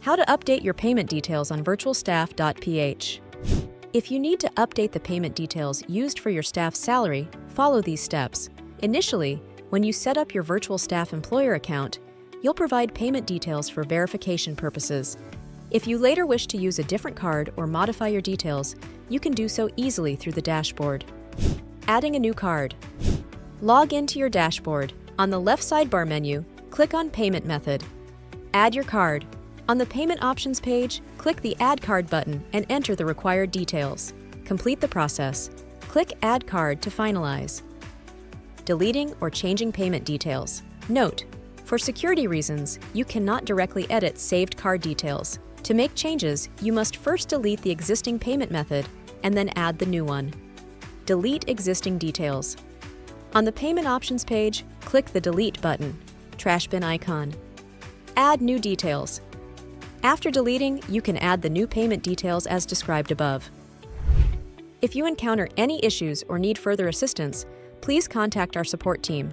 How to update your payment details on VirtualStaff.ph. If you need to update the payment details used for your staff's salary, follow these steps. Initially, when you set up your VirtualStaff employer account, you'll provide payment details for verification purposes. If you later wish to use a different card or modify your details, you can do so easily through the dashboard. Adding a new card. Log into your dashboard. On the left sidebar menu, click on Payment Method. Add your card. On the Payment Options page, click the Add Card button and enter the required details. Complete the process. Click Add Card to finalize. Deleting or changing payment details. Note: for security reasons, you cannot directly edit saved card details. To make changes, you must first delete the existing payment method and then add the new one. Delete existing details. On the Payment Options page, click the Delete button, trash bin icon. Add new details. After deleting, you can add the new payment details as described above. If you encounter any issues or need further assistance, please contact our support team.